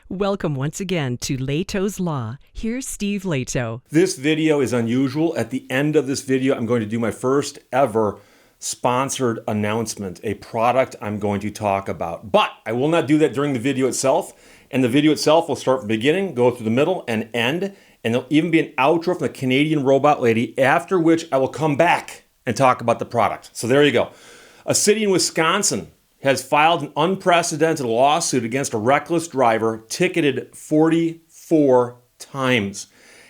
Welcome once again to Lehto's Law. Here's Steve Lehto. This video is unusual. At the end of this video, I'm going to do my first ever sponsored announcement, a product I'm going to talk about. But I will not do that during the video itself. And the video itself will start from the beginning, go through the middle, and end. And there'll even be an outro from the Canadian robot lady, after which I will come back and talk about the product. So there you go. A city in Wisconsin has filed an unprecedented lawsuit against a reckless driver, ticketed 44 times.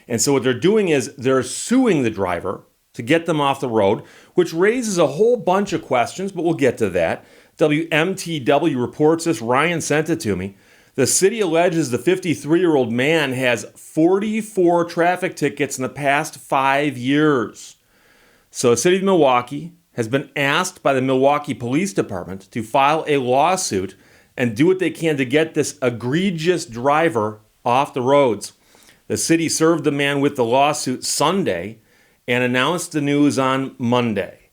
And so what they're doing is they're suing the driver to get them off the road, which raises a whole bunch of questions, but we'll get to that. WMTW reports this. Ryan sent it to me. The city alleges the 53-year-old man has 44 traffic tickets in the past 5 years. So the city of Milwaukee has been asked by the Milwaukee Police Department to file a lawsuit and do what they can to get this egregious driver off the roads. The city served the man with the lawsuit Sunday and announced the news on Monday.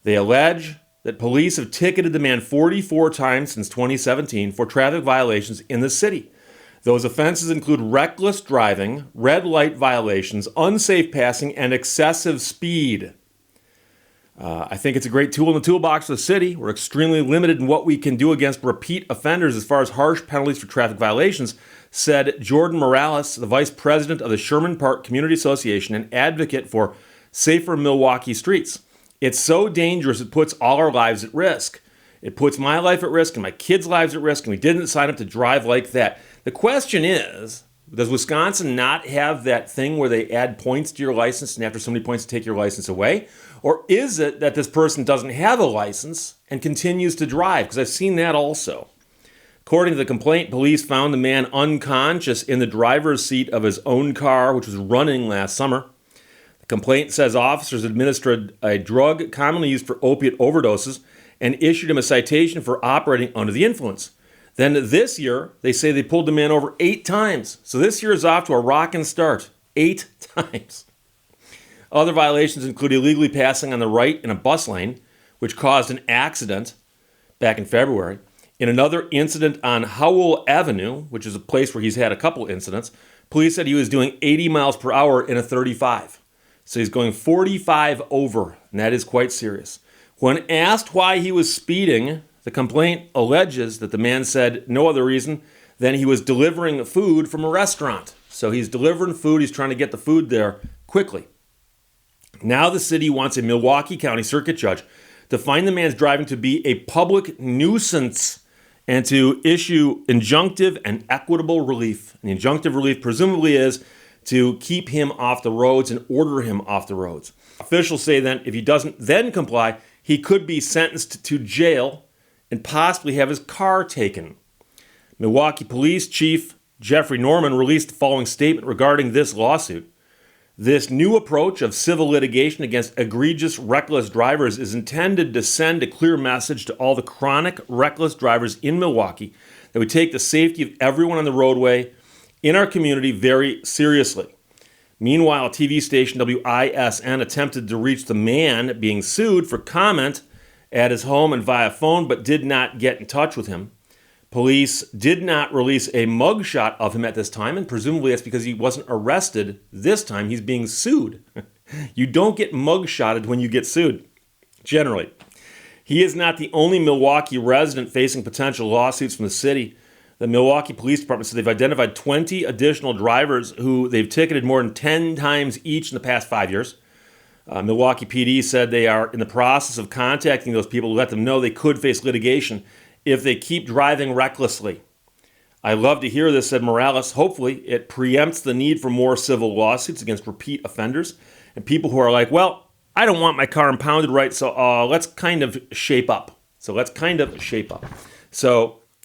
They allege that police have ticketed the man 44 times since 2017 for traffic violations in the city. Those offenses include reckless driving, red light violations, unsafe passing, and excessive speed. I think it's a great tool in the toolbox of the city. We're extremely limited in what we can do against repeat offenders as far as harsh penalties for traffic violations, said Jordan Morales, the vice president of the Sherman Park Community Association and advocate for safer Milwaukee streets. It's so dangerous it puts all our lives at risk. It puts my life at risk and my kids' lives at risk, and we didn't sign up to drive like that. The question is, does Wisconsin not have that thing where they add points to your license and after so many points take your license away? Or is it that this person doesn't have a license and continues to drive? Because I've seen that also. According to the complaint, police found the man unconscious in the driver's seat of his own car, which was running last summer. The complaint says officers administered a drug commonly used for opiate overdoses and issued him a citation for operating under the influence. Then this year, they say they pulled the man over 8 times. So this year is off to a rockin' start. 8 times. Other violations include illegally passing on the right in a bus lane, which caused an accident back in February. In another incident on Howell Avenue, which is a place where he's had a couple incidents, police said he was doing 80 miles per hour in a 35. So he's going 45 over, and that is quite serious. When asked why he was speeding, the complaint alleges that the man said no other reason than he was delivering food from a restaurant. So he's delivering food, he's trying to get the food there quickly. Now the city wants a Milwaukee County Circuit Judge to find the man's driving to be a public nuisance and to issue injunctive and equitable relief. And the injunctive relief presumably is to keep him off the roads and order him off the roads. Officials say that if he doesn't then comply, he could be sentenced to jail and possibly have his car taken. Milwaukee Police Chief Jeffrey Norman released the following statement regarding this lawsuit. This new approach of civil litigation against egregious reckless drivers is intended to send a clear message to all the chronic reckless drivers in Milwaukee that we take the safety of everyone on the roadway in our community very seriously. Meanwhile, TV station WISN attempted to reach the man being sued for comment at his home and via phone, but did not get in touch with him. Police did not release a mugshot of him at this time, and presumably that's because he wasn't arrested this time. He's being sued. You don't get mugshotted when you get sued, generally. He is not the only Milwaukee resident facing potential lawsuits from the city. The Milwaukee Police Department said they've identified 20 additional drivers who they've ticketed more than 10 times each in the past 5 years. Milwaukee PD said they are in the process of contacting those people to let them know they could face litigation if they keep driving recklessly. I love to hear this, said Morales. Hopefully, it preempts the need for more civil lawsuits against repeat offenders and people who are like, well, I don't want my car impounded right, so let's kind of shape up. So,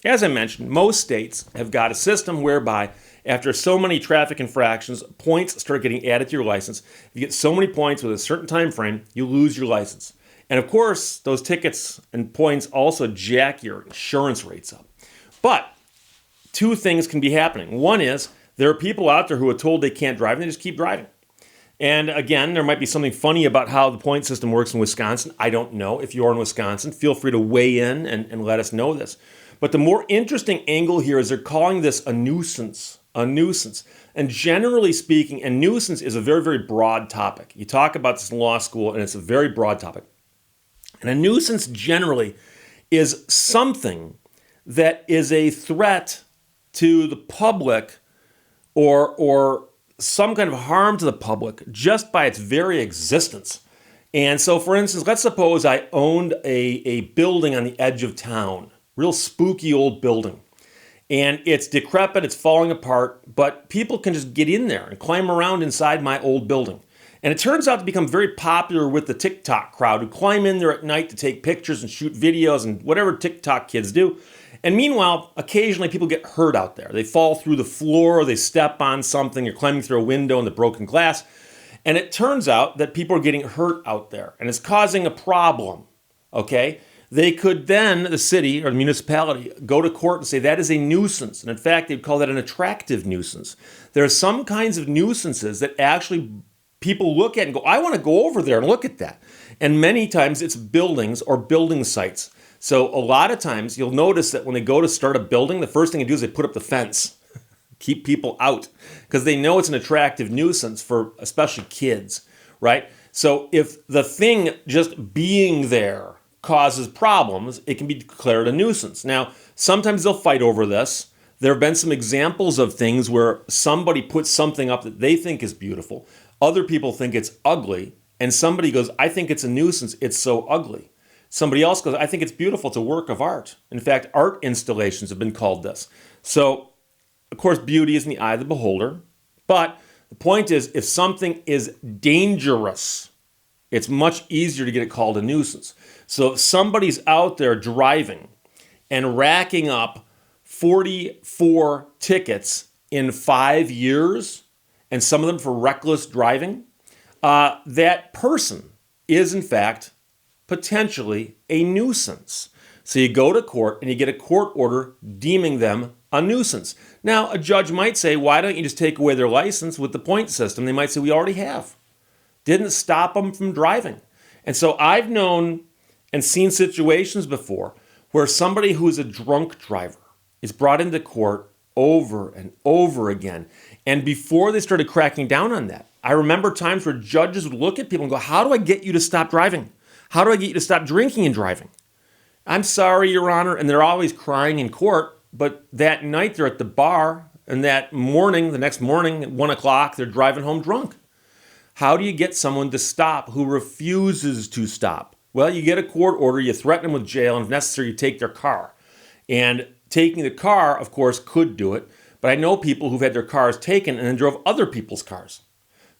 as I mentioned, most states have got a system whereby after so many traffic infractions, points start getting added to your license. If you get so many points with a certain time frame, you lose your license. And of course, those tickets and points also jack your insurance rates up. But 2 things can be happening. One is there are people out there who are told they can't drive and they just keep driving. And again, there might be something funny about how the point system works in Wisconsin. I don't know. If you're in Wisconsin, feel free to weigh in and let us know this. But the more interesting angle here is they're calling this a nuisance, a nuisance. And generally speaking, a nuisance is a very, very broad topic. You talk about this in law school, and it's a very broad topic. And a nuisance generally is something that is a threat to the public or some kind of harm to the public just by its very existence. And so, for instance, let's suppose I owned a building on the edge of town, real spooky old building. And it's decrepit, it's falling apart, but people can just get in there and climb around inside my old building. And it turns out to become very popular with the TikTok crowd who climb in there at night to take pictures and shoot videos and whatever TikTok kids do. And meanwhile, occasionally people get hurt out there. They fall through the floor, or they step on something, you're climbing through a window in the broken glass. And it turns out that people are getting hurt out there, and it's causing a problem, okay? They could then, the city or the municipality, go to court and say that is a nuisance. And in fact, they'd call that an attractive nuisance. There are some kinds of nuisances that actually people look at and go, I want to go over there and look at that. And many times it's buildings or building sites. So a lot of times you'll notice that when they go to start a building, the first thing they do is they put up the fence, keep people out, because they know it's an attractive nuisance for especially kids, right? So if the thing just being there causes problems, it can be declared a nuisance. Now, sometimes they'll fight over this. There have been some examples of things where somebody puts something up that they think is beautiful. Other people think it's ugly. And somebody goes, I think it's a nuisance. It's so ugly. Somebody else goes, I think it's beautiful. It's a work of art. In fact, art installations have been called this. So, of course, beauty is in the eye of the beholder. But the point is, if something is dangerous, it's much easier to get it called a nuisance. So if somebody's out there driving and racking up 44 tickets in 5 years, and some of them for reckless driving, that person is, in fact, potentially a nuisance. So you go to court and you get a court order deeming them a nuisance. Now, a judge might say, why don't you just take away their license with the point system? They might say, we already have. Didn't stop them from driving. And so I've known and seen situations before where somebody who's a drunk driver is brought into court over and over again. And before they started cracking down on that, I remember times where judges would look at people and go, how do I get you to stop driving? How do I get you to stop drinking and driving? I'm sorry, Your Honor. And they're always crying in court. But that night they're at the bar, and that morning, the next morning at 1 o'clock, they're driving home drunk. How do you get someone to stop who refuses to stop? Well, you get a court order, you threaten them with jail, and if necessary, you take their car. And taking the car, of course, could do it. But I know people who've had their cars taken and then drove other people's cars.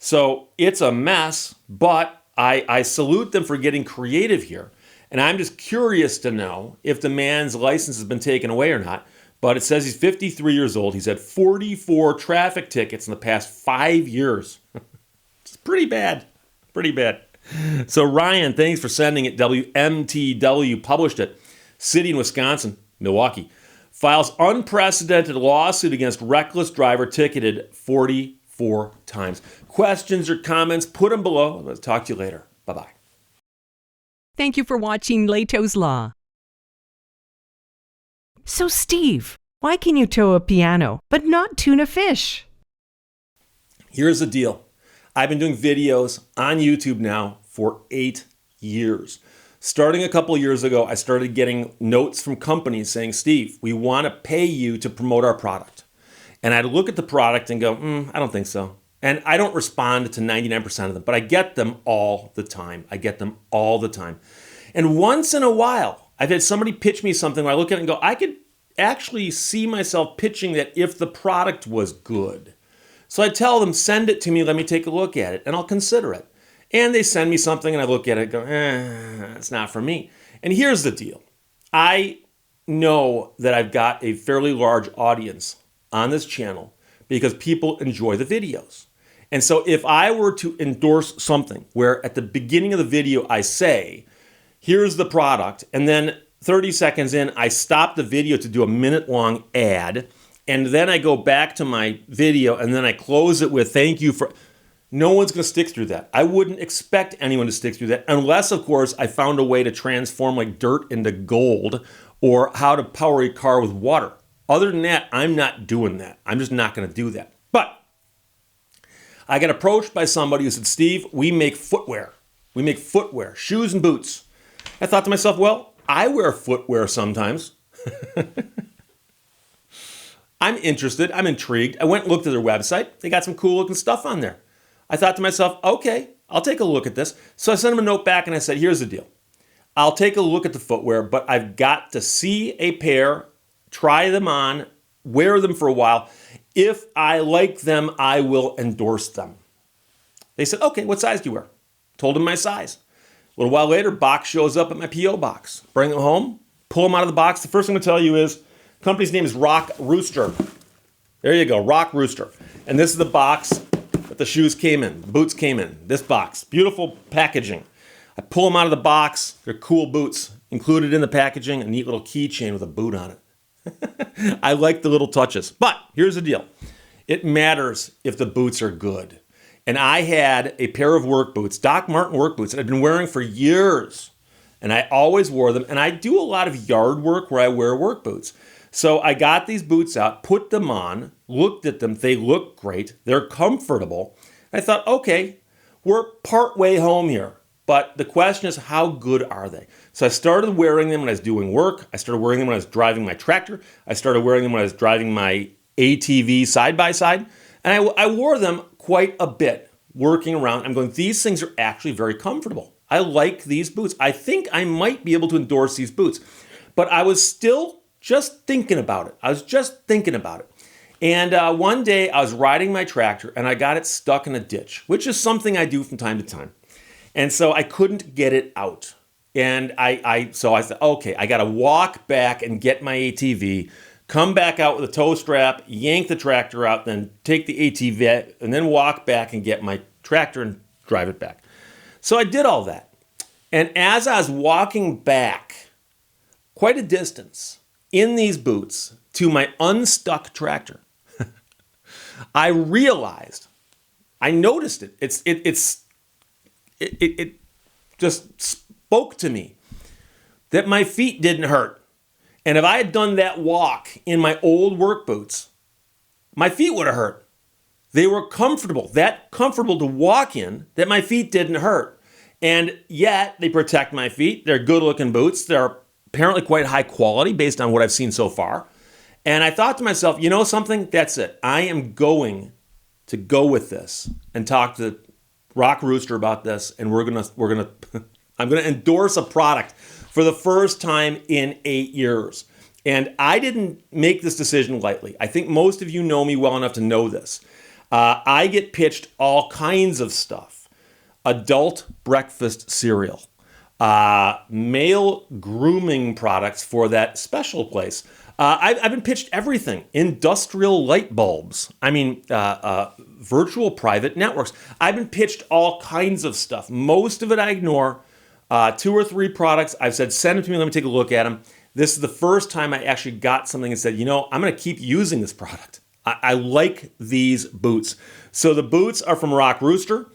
So it's a mess, but I salute them for getting creative here. And I'm just curious to know if the man's license has been taken away or not. But it says he's 53 years old. He's had 44 traffic tickets in the past 5 years. It's pretty bad. Pretty bad. So Ryan, thanks for sending it. WMTW published it. City in Wisconsin, Milwaukee, files unprecedented lawsuit against reckless driver ticketed 44 times. Questions or comments, put them below. Let's talk to you later. Bye-bye. Thank you for watching Lehto's Law. So, Steve, why can you tow a piano but not tune a fish? Here's the deal. I've been doing videos on YouTube now for 8 years. Starting a couple of years ago, I started getting notes from companies saying, Steve, we want to pay you to promote our product. And I'd look at the product and go, I don't think so. And I don't respond to 99% of them, but I get them all the time. And once in a while, I've had somebody pitch me something where I look at it and go, I could actually see myself pitching that if the product was good. So I tell them, send it to me, let me take a look at it, and I'll consider it. And they send me something and I look at it and go, it's not for me. And here's the deal. I know that I've got a fairly large audience on this channel because people enjoy the videos. And so if I were to endorse something where at the beginning of the video I say, here's the product, and then 30 seconds in, I stop the video to do a minute-long ad, and then I go back to my video, and then I close it with thank you for... No one's going to stick through that. I wouldn't expect anyone to stick through that unless, of course, I found a way to transform like dirt into gold or how to power a car with water. Other than that, I'm not doing that. I'm just not going to do that. But I got approached by somebody who said, Steve, we make footwear. We make footwear, shoes and boots. I thought to myself, well, I wear footwear sometimes. I'm interested. I'm intrigued. I went and looked at their website. They got some cool looking stuff on there. I thought to myself, okay, I'll take a look at this. So I sent them a note back and I said, here's the deal. I'll take a look at the footwear, but I've got to see a pair, try them on, wear them for a while. If I like them, I will endorse them. They said, okay, what size do you wear? Told them my size. A little while later, box shows up at my P.O. box. Bring them home, pull them out of the box. The first thing I'm going to tell you is, company's name is Rock Rooster. There you go, Rock Rooster. And this is the box that the shoes came in, the boots came in. This box, beautiful packaging. I pull them out of the box. They're cool boots. Included in the packaging, a neat little keychain with a boot on it. I like the little touches. But here's the deal. It matters if the boots are good. And I had a pair of work boots, Doc Martin work boots, that I've been wearing for years. And I always wore them. And I do a lot of yard work where I wear work boots. So I got these boots out, put them on, looked at them. They look great. They're comfortable. I thought, okay, we're partway home here. But the question is, how good are they? So I started wearing them when I was doing work. I started wearing them when I was driving my tractor. I started wearing them when I was driving my ATV side-by-side. And I wore them quite a bit working around. I'm going, these things are actually very comfortable. I like these boots. I think I might be able to endorse these boots. But I was still just thinking about it. And one day I was riding my tractor and I got it stuck in a ditch, which is something I do from time to time. And so I couldn't get it out. And so I said, okay, I got to walk back and get my ATV, come back out with a tow strap, yank the tractor out, then take the ATV and then walk back and get my tractor and drive it back. So I did all that. And as I was walking back quite a distance in these boots to my unstuck tractor, I realized, I noticed it. It just spoke to me that my feet didn't hurt. And if I had done that walk in my old work boots, my feet would have hurt. They were comfortable, that comfortable to walk in that my feet didn't hurt. And yet they protect my feet. They're good looking boots. They're apparently quite high quality based on what I've seen so far. And I thought to myself, you know something? That's it. I am going to go with this and talk to Rock Rooster about this, and I'm gonna endorse a product for the first time in 8 years. And I didn't make this decision lightly. I think most of you know me well enough to know this. I get pitched all kinds of stuff. Adult breakfast cereal, male grooming products for that special place. I've been pitched everything. Industrial light bulbs. Virtual private networks. I've been pitched all kinds of stuff. Most of it I ignore. 2 or 3 products, I've said, send them to me, let me take a look at them. This is the first time I actually got something and said, you know, I'm going to keep using this product. I like these boots. So the boots are from Rock Rooster.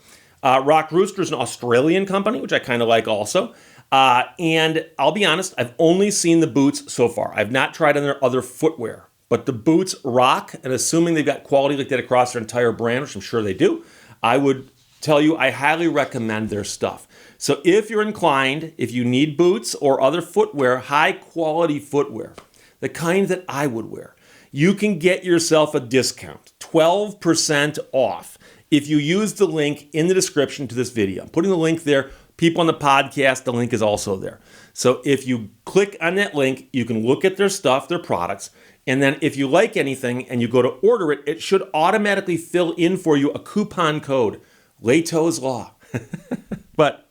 Rock Rooster is an Australian company, which I kind of like also. And I'll be honest, I've only seen the boots so far. I've not tried on their other footwear. But the boots rock, and assuming they've got quality like that across their entire brand, which I'm sure they do, I would tell you I highly recommend their stuff. So if you're inclined, if you need boots or other footwear, high quality footwear, the kind that I would wear, you can get yourself a discount, 12% off, if you use the link in the description to this video. I'm putting the link there. People on the podcast, the link is also there. So if you click on that link, you can look at their stuff, their products, and then if you like anything and you go to order it, it should automatically fill in for you a coupon code, Lehto's Law. But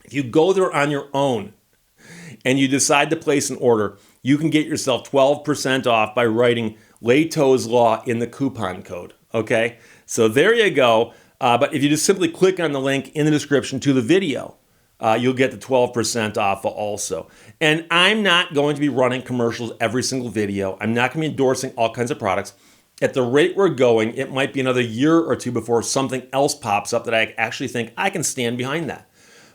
if you go there on your own and you decide to place an order, you can get yourself 12% off by writing Lehto's Law in the coupon code, okay? So there you go. But if you just simply click on the link in the description to the video, you'll get the 12% off also. And I'm not going to be running commercials every single video. I'm not going to be endorsing all kinds of products. At the rate we're going, it might be another year or two before something else pops up that I actually think I can stand behind that.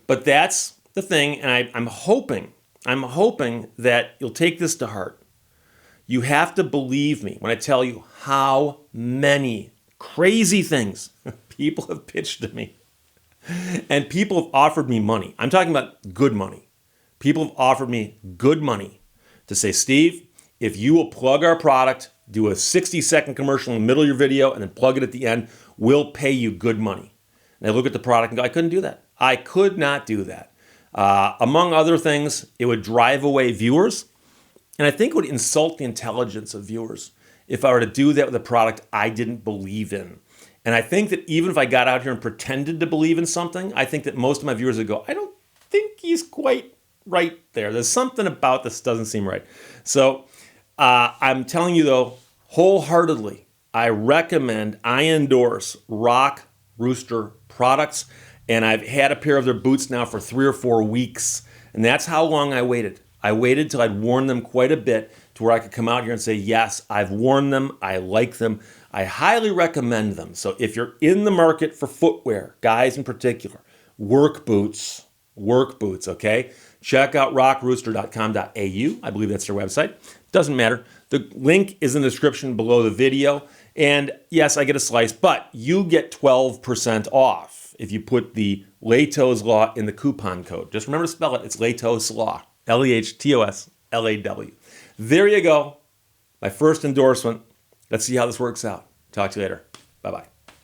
But that's the thing, and I'm hoping I'm hoping that you'll take this to heart. You have to believe me when I tell you how many crazy things people have pitched to me. And people have offered me money. I'm talking about good money. People have offered me good money to say, Steve, if you will plug our product, do a 60-second commercial in the middle of your video, and then plug it at the end, we'll pay you good money. And I look at the product and go, I couldn't do that. I could not do that. Among other things, it would drive away viewers. And I think it would insult the intelligence of viewers if I were to do that with a product I didn't believe in. And I think that even if I got out here and pretended to believe in something, I think that most of my viewers would go, I don't think he's quite right there. There's something about this that doesn't seem right. So I'm telling you, though, wholeheartedly, I endorse Rock Rooster products. And I've had a pair of their boots now for 3 or 4 weeks. And that's how long I waited. I waited till I'd worn them quite a bit to where I could come out here and say, yes, I've worn them. I like them. I highly recommend them. So if you're in the market for footwear, guys in particular, work boots, okay? Check out rockrooster.com.au. I believe that's their website. Doesn't matter. The link is in the description below the video. And yes, I get a slice, but you get 12% off if you put the Lehto's Law in the coupon code. Just remember to spell it. It's Lehto's Law. Lehtoslaw. There you go. My first endorsement. Let's see how this works out. Talk to you later. Bye-bye.